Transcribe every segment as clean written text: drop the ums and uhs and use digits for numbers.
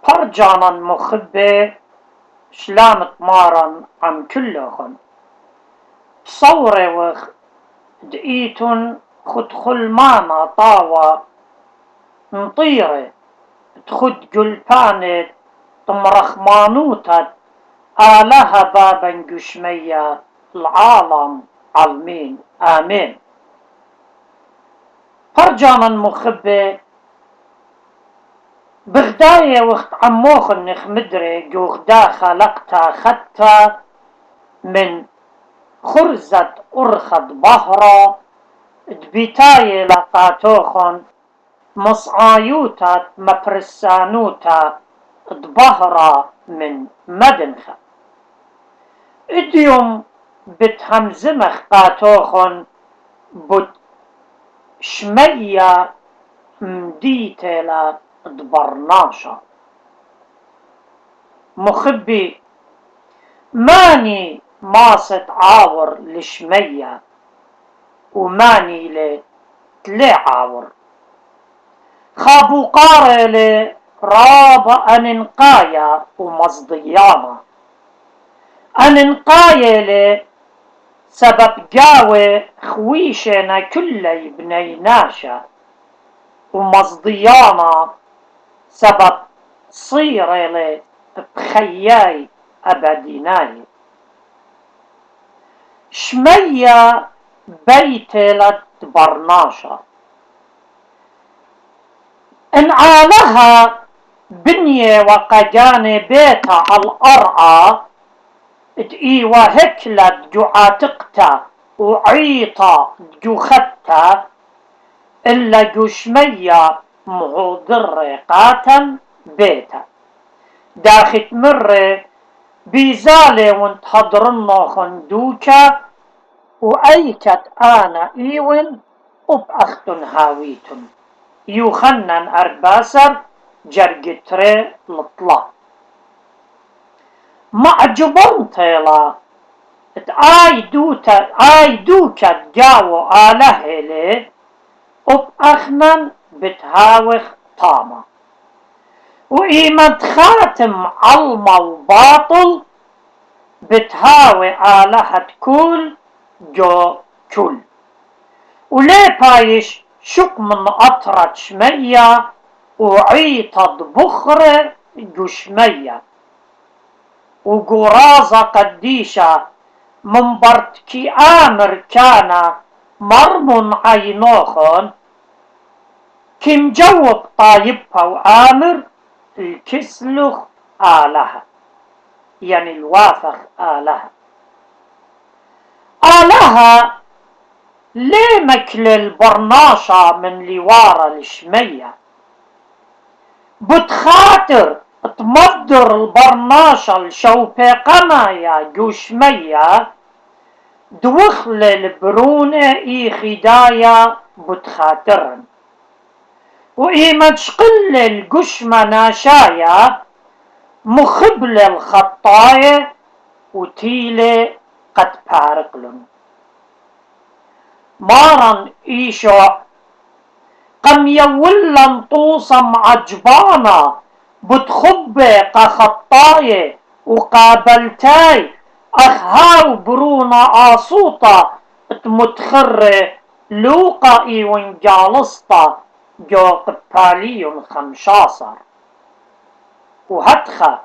برجانا مخبة شلامت مارا عم كلهن صورة وخ دقيتن خدخل مانا طاوة نطيرة تخد جلبانة تمرخ مانوتة آلها بابا قشمية العالم عالمين آمين. برجانا مخبة بغداية وقت عموخن نخمدري جوغدا خلقتا خدتا من خرزة أرخد بهرة دبيتاية لقاتوخن مصعايوتا مبرسانوتا دبهرة من مدنخة اديوم بتهمزمخ قاتوخن بت شمية مديتلا دبرناشا مخبي ماني ماست عاور لشمية وماني لتلي عاور خابو قارة راب أننقايا ومصديانا أننقايا سبب جاوة خويشنا كلي بنيناشا ومصديانا سبب صيرة بخياي أبديناي شمية بيتلت برناشا انعالها بنية وقجاني بيتا الأرعى دقيوة هكلت جعاتقتا وعيطا جوختا إلا جشمية مغضر قاتا بيتا داخت مرة بيزالي وانت حضرنا خندوكا وأيكت أنا إيون وبأختن هاويتن يوخنن أرباسر جرجتري لطلا معجبون طيلا آي دوكا جاو آلهلي وبأخنن بتهاوخ طاما وإيمت خاتم علمة وباطل بتهاوي آلهة كل جو كل وليه بايش شق من أطرة شمية وعيطة بخرة جشمية وقرازة قديشة من برتكي آمر كان مرمون عينوخن كم جوب طايبها وآمر الكسلخ آلها يعني الوافخ آلها آلها ليه مكل البرناشة من لوارة الشمية بتخاطر تمدر البرناشة الشوبي قمايا جوشمية دوخل البرونة اي خدايا بتخاطرن وإيما تشقل القشمة ناشايا مخبل الخطاية وتيلي قد بارقلن مارن إيشو قم يولن طوصم عجبانا بتخبي قخطاية وقابلتاي أخهاو برونا آصوطة متخرة لوقا إيوان جالسطة جو قباليون 15 وهتخا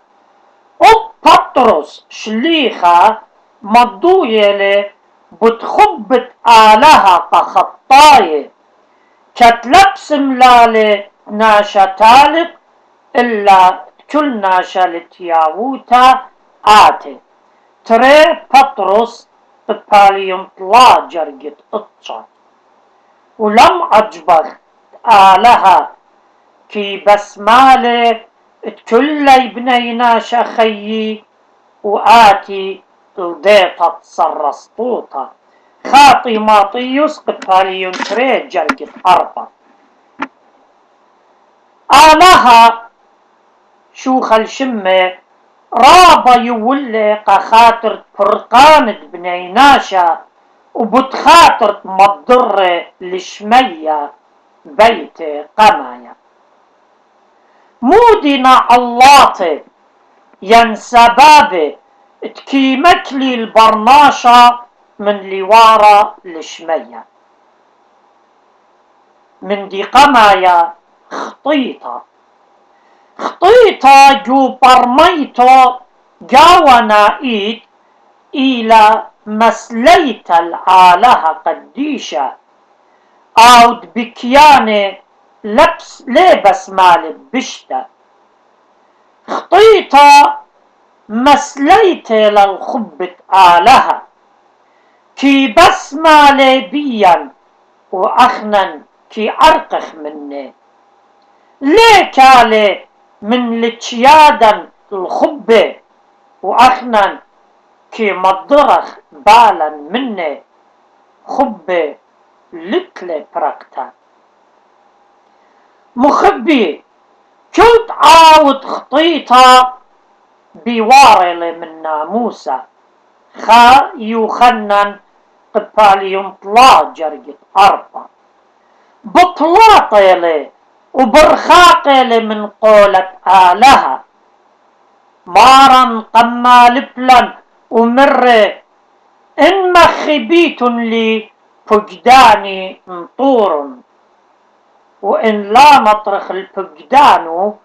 بطرس شليخة مضوية بتخبت آلها قخطاية كتلبس ملالي ناشا تالق إلا كل ناشا لتياوتا آتي تري بطرس بباليوم طلا جرجت اتشا ولم عجبخ آلها كي بسمالي كل بني ناشا خيي وآتي الديطة صرسطوطة خاطي ماطيوس قباليون تري جرجت أربع آلها شوخ الشمة رابا يولي قخاطر فرقانة بني ناشا وبتخاطر مضرة لشمية بيت قمايا مود ودنا علاطي ين سبابي تكيمت لي البرناشة من لوارا الشمية من دي قمايا خطيطة جو برميتو جاونا إيد إلى مسليت العالها قديشة أود بكياني لبس مال بشتا خطيطة مسليت للخبة آلها كي بسمالي بيا وأخنا كي أرقخ مني ليك علي من لتشيادا الخبة وأخنا كي مضرخ بالا مني خبة لكلي برقتا مخبي كنت عاود خطيطة بوارلي من ناموسة خا يوخنن قباليون طلا جرقت أربع بطلاطيلي وبرخاقيلي من قولة آلها مارا قما لبلن ومري إن مخبيت لي فجداني انطور وإن لا مطرخ الفجدانو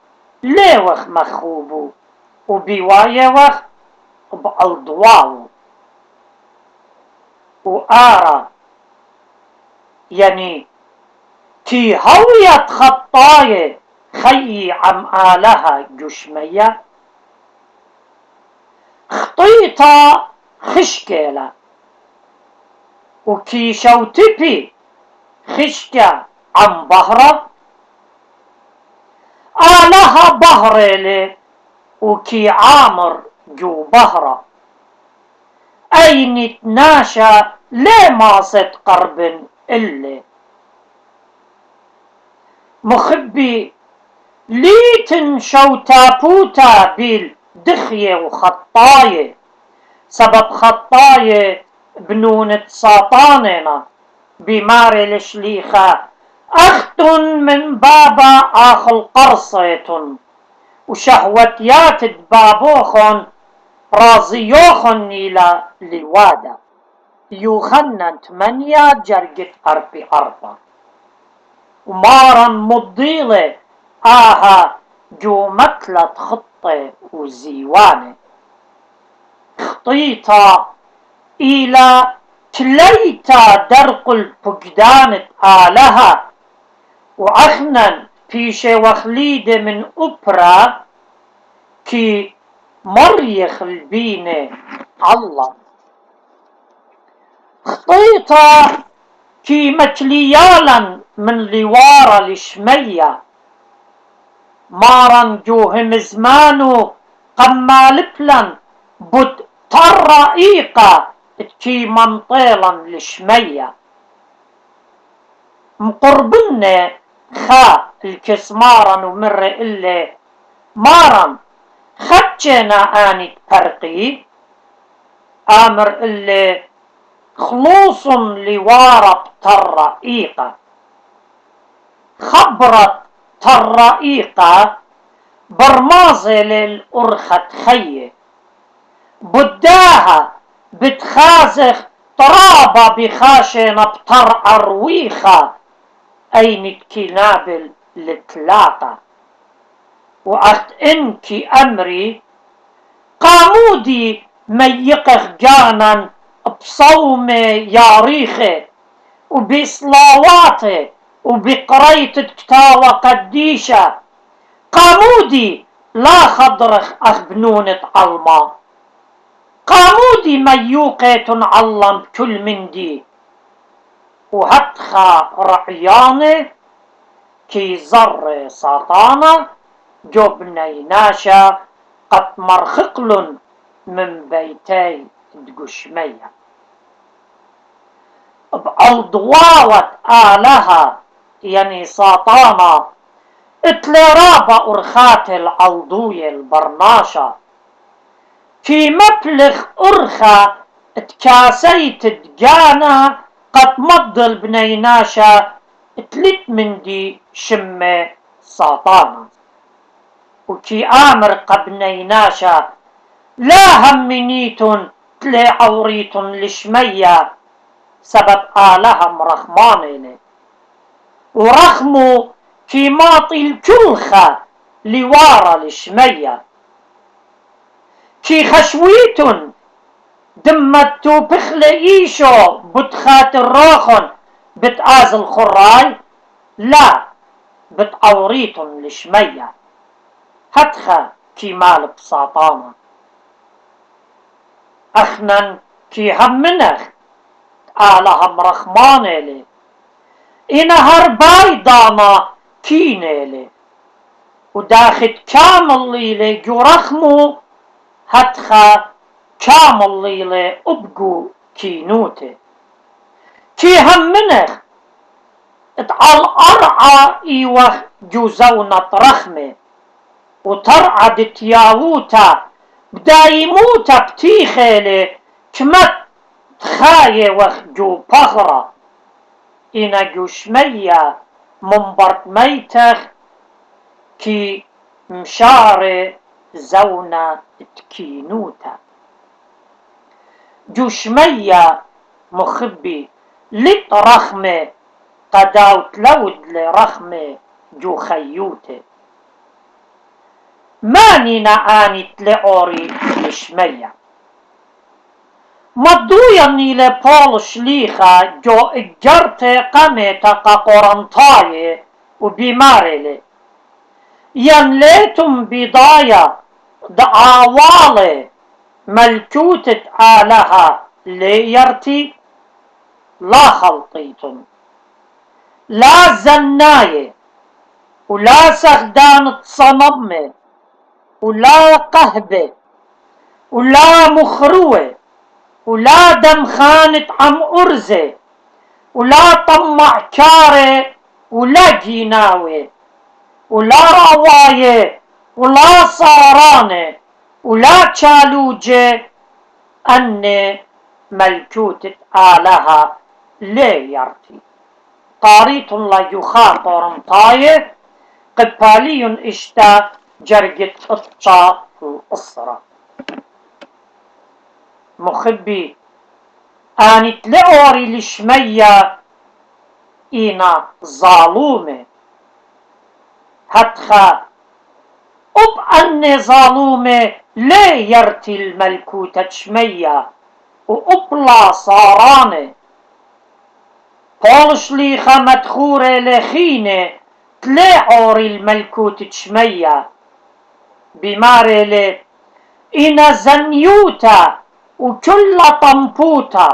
ليوخ مخوبو وبيوايوخ بألضواو وآرا يعني كي هوية خطاية خيي عم آلها جشمية خطيطة خشكيلة وكي شوتبي خشكة عم بهرة آلها بهريلي وكي عامر جو بهرة أين تناشى ليه ماصد قرب إلي مخبي ليتن شوتابوتا بالدخية وخطاية سبب خطاية بنونة ساطاننا بماري الشليخة أخت من بابا آخل قرصيتن وشهوتيات بابوخن رازيوخن إلى لوادا يوخنن 8 جرقت أربع ومارا مضيلة آها جو متلت خطة وزيوانة خطيطة إلى تليتا درق الفقدان آلها وأخنا بيشي وخليدة من أبرا كي مريخ البينة الله خطيطة كي متليالا من لوارا الشمية مارا جوهم زمانو قمال بلن بد طرائيقة كي منطيلا الشمية مقربنا خا الكسمارا ومر إلي مارا خدشنا آني فرقي آمر إلي خلوص لوارب ترائيقة خبرت ترائيقة برمازة للأرخة خيه بداها بتخازخ طرابة بخاشنة بطر أرويخة أين كنابل لتلاقة وأخت إنكي أمري قامودي ميقخ جانا بصومة ياريخة وبصلاواته وبقريت كتاوة قديشة قامودي لا خضرخ أخ بنونة علما قامودي ميوقة علم كل من دي وهتخا رعيانة كي زر ساطانة جبني ناشا قد مرخقلن من بيتي دقشمية بألضواوة آلها يعني ساطانة اتلرابة أرخات العلضوية البرناشة في مبلغ أرخة اتكاسيت تجانا قد مضل بنيناشا تلت من دي شمة ساطانة وكي آمر قبنيناشا لا همنيتن تلي عوريتن لشمية سبب آلها مرخمانين ورخمو كي ماطي الكلخة لوارا لشمية كي خشويتن دمتو بخلي إيشو بتخات الروخن بتآز الخراي لا بتعوريتن لشمية هتخا كي مال بساطانا أخنن كي همنخ آلها مرخمانيلي إنا هرباي داما كينيلي وداخد كامل ليلي جورخمو هتخا كامل ليلي أبقو كينوتي كي همنخ اتعال أرعى إيوخ جوزونة رخمة وترعى تياوتا بدايموتا بتيخيلي كمت تخاية وخ جو بغرة إنا جو شمية منبرت ميتخ كي مشاري زونة تكينوتا جو شمية مخبي لت رخمة قداوت لود لرخمة جو خيوتي مانينا آنت لعوري لشمية مضويني لبول شليخة جو اجرت قميتا قرنطاي وبيمارلي ينليتم بضايا دعوالي ملكوتة آلها ليرتي لا خلطيتم لا زناية ولا سخدان صنمة ولا قهبة ولا مخروة ولا دمخانة عم أرزة ولا طمع كارة ولا جيناوة ولا رواية ولا صارانة ولا تشالوجة أن ملكوتة آلها لي يرتي طاريت الله يخاطر طاية قبالي اشتا جرجت اتشا الأسرة مخبي آنت لأوري لشمية إينا ظالومة هتخا أني ظالومة ليه يرتي الملكوتة شمية وأبلا صارانة قولش لي مدخورة لخينة تلاعوري الملكوتة شمية بماري لي إنا زنيوتا وكل طمبوتا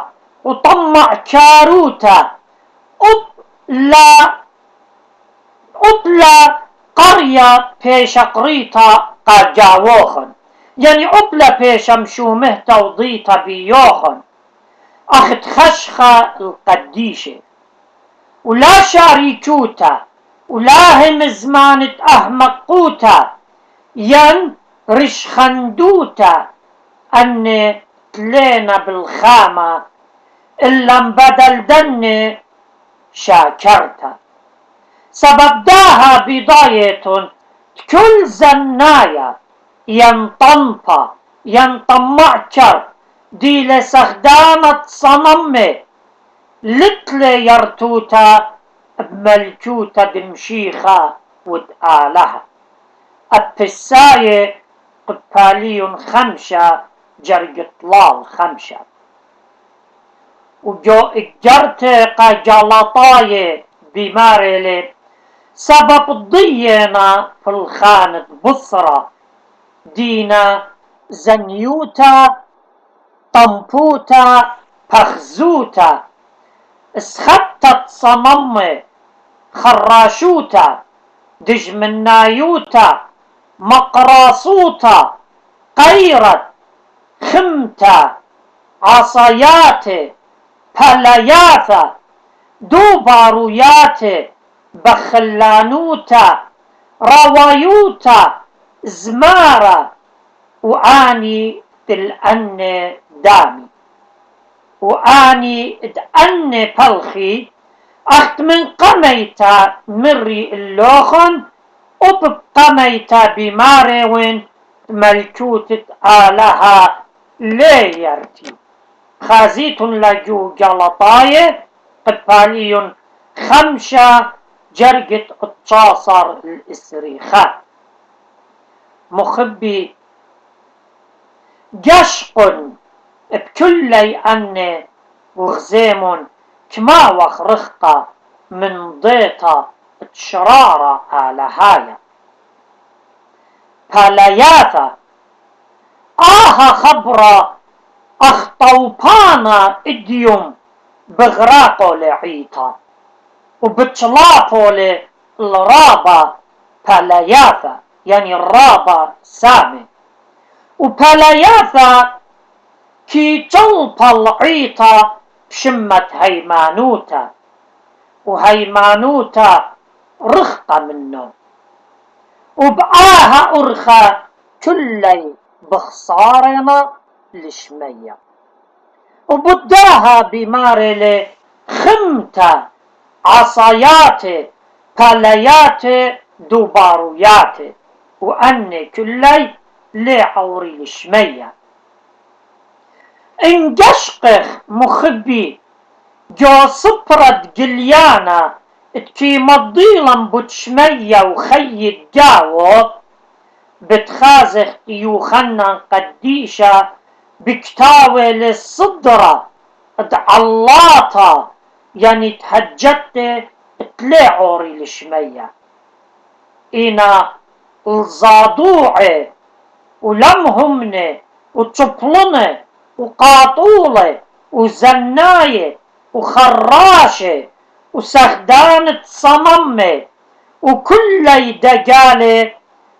وطمع كاروتا أبلا قرية بيش قريتا قاجاوخن يعني أبلا بيش مشومهتا وضيتا بيوخن أخت خشخة القديشة ولا شاريكوتا ولا هم زمانة أحمقوتا ين رشخندوتا أن تلينا بالخامة إلا بدل دن شاكرتا سبب داها بداية كل زنايا ينطنطا ينطمعكر دي لسخدانة صنمة لتلي يرتوتا بملكوتا دمشيخة ودآلها التساية قبالي خمشة جرج طلال خمشة وجو اجرت قجلطاية بمارلي سبب ضينا في الخانة بصرة دينا زنيوتا طنبوتا بخزوتا اسخطت صممة خراشوتا دجمنايوتا مقراصوتا قيرت خمتا عصايات بلياثا دوبارويات بخلانوتا روايوتا زمارة وآني تلأن دامي وآني تأن بلخي أخت من قميتا مري اللوخن وبقميتا بمارون ملكوتة آلها ليرتي خازيت لجو جلطاية قبالي خمشة جرقة التصاصر الإسريخات مخبي جشق بكلي أن وغزيم كما وخرخطة من ضيطة تشرارة على هايا فلياثة خبرة أخطوبانا إديوم بغراقو لعيطة وبتشلاطو للرابة فلياثة يعني الرابة سامي وبلياثة كي تلطى العيطة بشمة هيمانوتا وهيمانوتا رخقة منه وبآها أرخى كلي بخسارنا لشمية وبداها بمارلي خمتة عصاياتي بلياتي دوباروياتي وأني كلي لعوري لشمية انقشقخ مخبي جو صبرت قليانا تكي مضيلا بتشمية وخي الجاوب بتخازخ يوخنا قديشة بكتاوي للصدرة ادعلاطة يعني تهجت تلعوري لشمية إنا الزادوعي ولمهمني وتشبلني وقاطولة وزناية وخراشة وسخدانة صممة وكل دجالة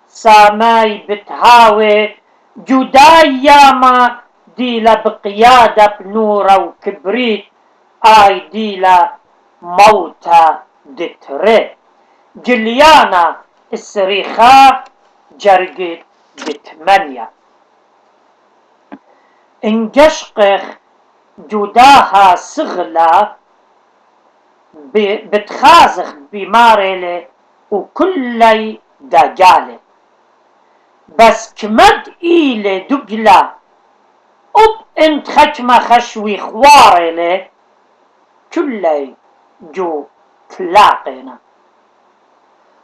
ساماي بتهاوي جداياما ديلا بقيادة بنورة وكبريت ديلا موتى دتري جليانا السريخة جرقت بثمانية انقشقخ جداها سغلة بتخازخ بمارلة وكلي دجالة بس كمد إيلي دقلة انت خشمة خشوي خوارلة كلي جو تلاقينا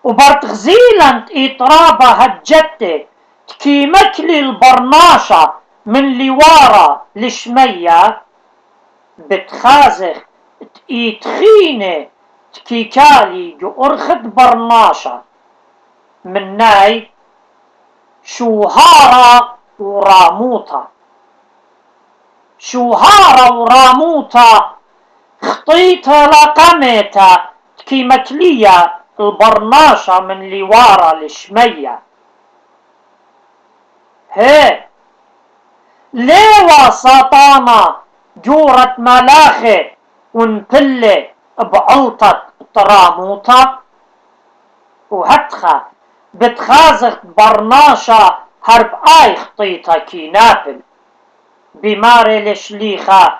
وبرتغزيلا إطرابة هجتي تكيمك لي البرناشة من لوارة لشمية بتخازخ تخيني تكيكالي جو أرخد برناشة من ناي شوهارة وراموطة شوهارة وراموطة خطيتها لقمتها تكيمك ليا البرناشة من لوارة لشمية هي ليوا سطانة جورة ملاخي ونبلي بعلطة طراموطة وهتخا بتخازق برناشة هرب خطيطة كينابل بماري الشليخة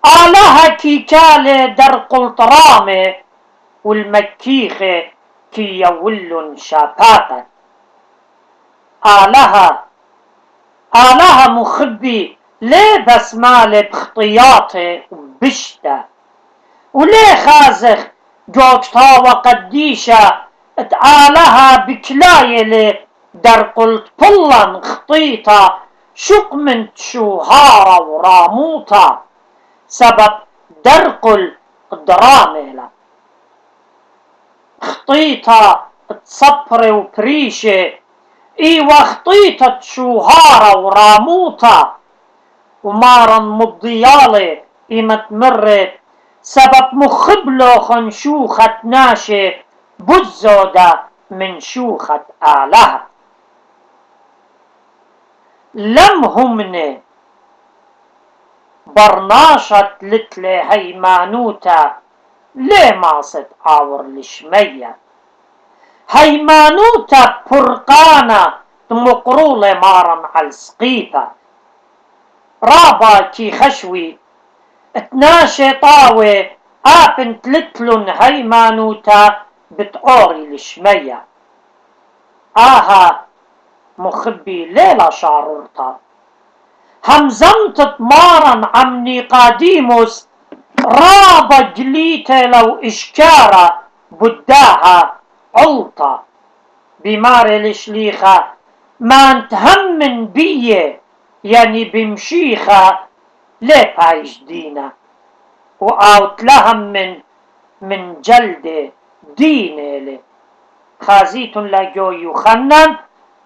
آلها كيكالي درق الطرامة والمكيخة كي يولن شاباتا آلها مخبي ليه بسمالي بخطياتي وبشتة وليه خازخ جوجتها وقديشة اتعالها بكلايلي درقلت بلن خطيطة شق من شوهارة وراموطة سبب درقل دراميلة خطيطة تصبري وبريشة وخطيطة شوهارة وراموطة ومارا مضيالي متمرت سبب مخبلو خنشوخة ناشي بزودة من شوخة آلها لم همني برناشة لتلي هيمانوتا ليه ماصد آور لشمية هيمانوتا برقانة مقرولة مارا على السقيفة رابا كي خشوي اتناشي طاوي تلتلن هيمانوتا بتعوري لشمية آها مخبي ليلة شعرورتا همزمت طمارا عم نيقاديموس رابا جليته لو إشكارة بداها علطة بمار الشليخة ما نتهمن بيه يعني بمشيخة ليه بايش دينا وآوت لهم من جلد دينه لي خازيت لجو يخنن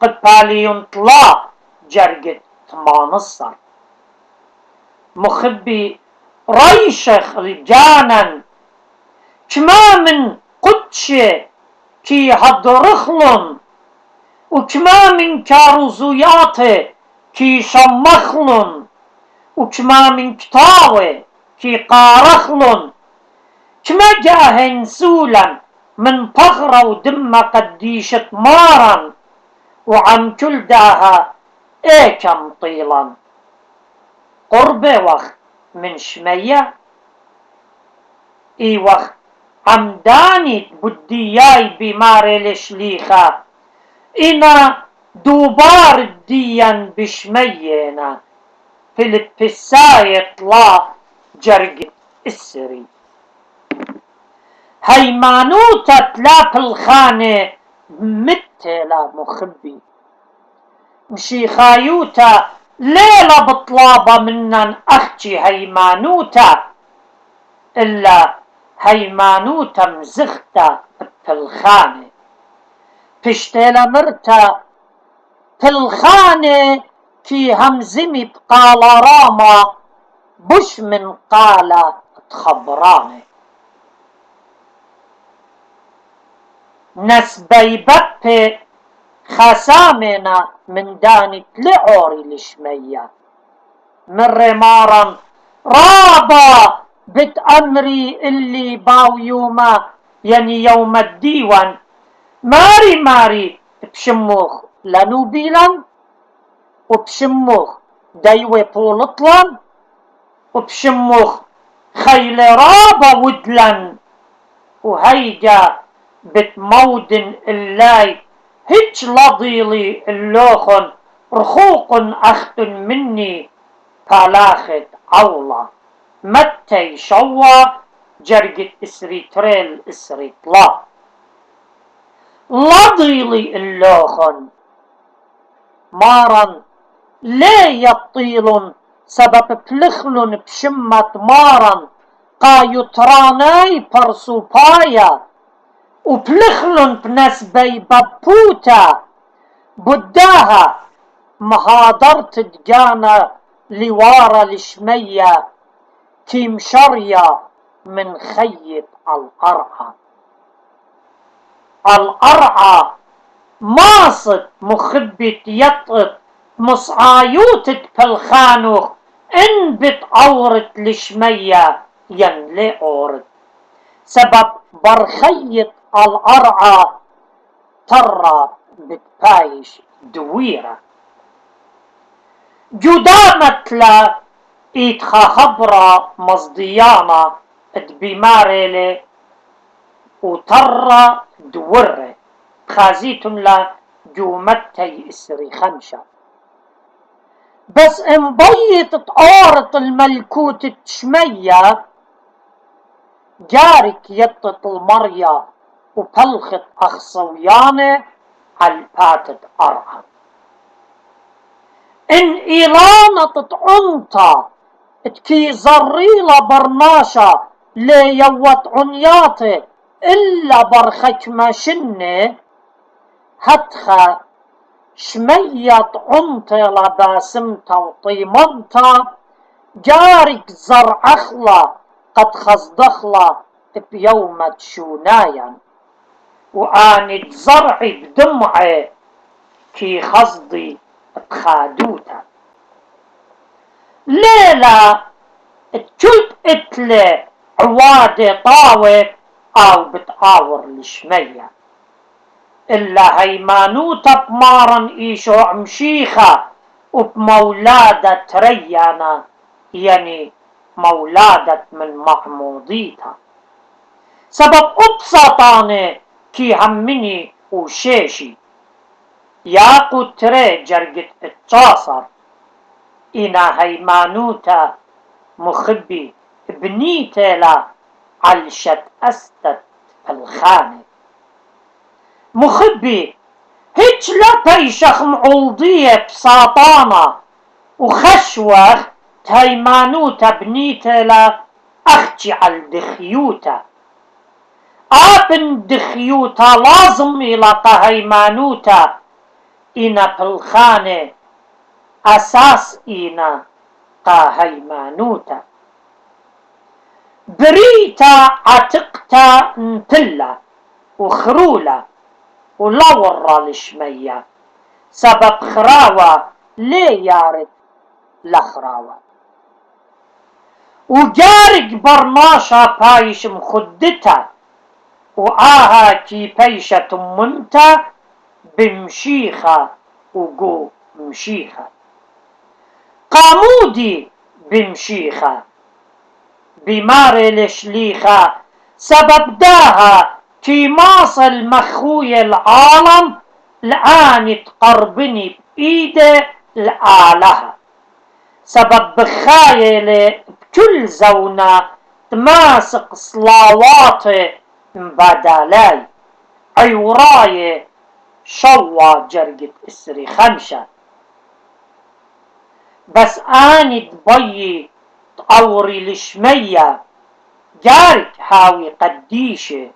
قد باليون طلا جرقت مانصر مخبي ريشخ رجانا كما من قدشة كي هدرخلن وكما من كاروزوياته كي شمخلن وكما من كتاوه كي قارخلن كما جاهن سولا من طغرة ودم قديشة مارا وعن كل داها كم طيلا قربه وقت من شمية وقت عمداني بدياي بماري الشليخة إنا دوبار الديان بشمينا في البساية طلا جرق السري هيمانوتا تلاب الخانة متلا مخبي مشيخايوتا ليلة بطلابة منن أختي هيمانوتا إلا هيمانوتا مزختا بالخانة بشتيلا مرتا بالخانة كي همزمي بقالة راما بش من قالة تخبراني نسبي ببي خسامنا من دانت لعوري لشمية من رمارا رابا بتأمري اللي باو يوما يعني يوم الديوان ماري بشموخ لنوبيلا وبشموخ دايوة بولطلا وبشموخ خيل رابا ودلا وهيجا بتمودن اللاي هيج لضيلي اللوخن رخوق أختن مني فلاخت عولا متى شوا جرقت إسريتريل إسريطلا لضيلي اللوخن مارا ليه يطيلن سبب بلخلن بشمة مارا قايتراناي برسوبايا وبلخلن بنسبي ببوتا بداها مهادرت دجانا لوارا لشمية كيم شريا من خيب القرعة ماصد مخبت يطط مصعايوتت بالخانوخ ان بتعورت لشمية ينلي عورت سبب برخية القرعة ترى بتبايش دويرة جدامت لا إيتخا خبرة مصديانا بماريلي وترى دورة خازيت لا جومتي إسري خمشة بس إن بيت تعارض الملكوت تشمية جارك يطط المريا وبلخت أخصويانة عالباتت أرعى إن إيلانة تتعنطى تكي زريلة برناشة لي يوت عنياته إلا برخك ماشنة هتخا شمية عنطي لباسمتا وطيمنتا جارك زر أخلا قد خصدخلا بيومة شونايا وآنت زرعي بدمعي كي خصدي بخادوتا ليلة تشوت اتلي عوادي طاوة او بتعاور لشمية إلا هيمانوتا بمارن إيشو عمشيخة وبمولادة تريانا يعني مولادة من محموديتا سبب أبسطاني كي همني وشيشي ياقو تري جرقت التصر إنا هيمانوتا مخبي بنيتلا علشت أستت الخانة مخبي هيج لا بيشخ معوضية بساطانة وخشوة هيمانوتا بنيتلا أختي على الدخيوتا آبن دخيوتا لازم يلقى هيمانوتا إنا بالخانة أساس إنا قا هيمانوتا بريتا عتقتا نتلا وخرولا ولورا الشمية سبب خراوة ليه يارد لخراوة وجارق برناشا بايش مخدتا وآها كي بيشة منتا بمشيخة وقو مشيخة قامودي بمشيخة بماري الشليخة سبب داها كي ماصل مخوي العالم الآن تقربني بإيده الآلهة سبب بخايلة بكل زونة تماسك صلاواتي مبادلاي عيوراي شوا جرقت اسري خمشة بس اني دبي تقوري الشمية جارك هاوي قديشة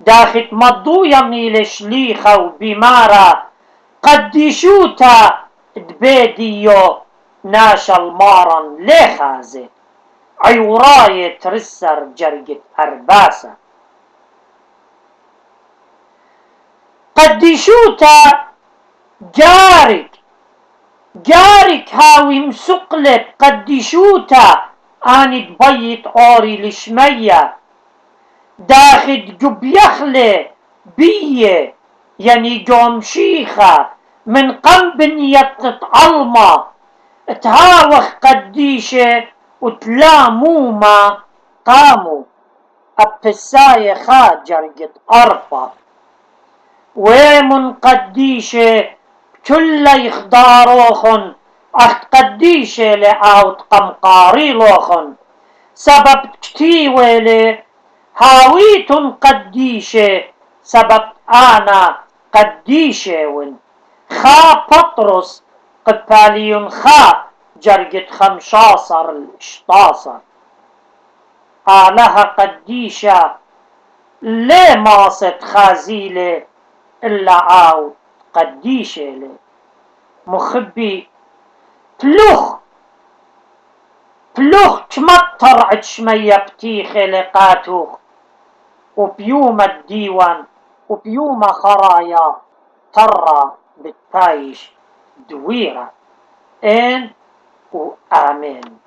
داخت مضو يمي لشليخة وبمارة قديشوتا دبيديو ناشا المارن ليخازي عيوراي ترسر جرقت أرباسة قديشوتا جارك هاوي مسقلب قديشوتا اني دبيت اوري لشمية داخد جبيخلي بيه يعني جوم شيخة من قنب يتطعلمة تهاوخ قديشة وتلاموما قاموا ابتساية خاجر أرفا ومن قديشة كل يخداروخن أخت قديشة لأوت قمقاري لوخن سبب كتيوة هاويت قديشة سبب أنا قديشة ون خا بطرس قباليون خا جرقت 15 الاشتاصر آلها قديشة ليه ماصت خازيلة إلا عاو قديشة لي مخبي بلوخ تمطر عشمية بتيخي لقاتوخ وبيوم الديوان وبيوم خرايا ترى بالتايش دويرة إن وآمين.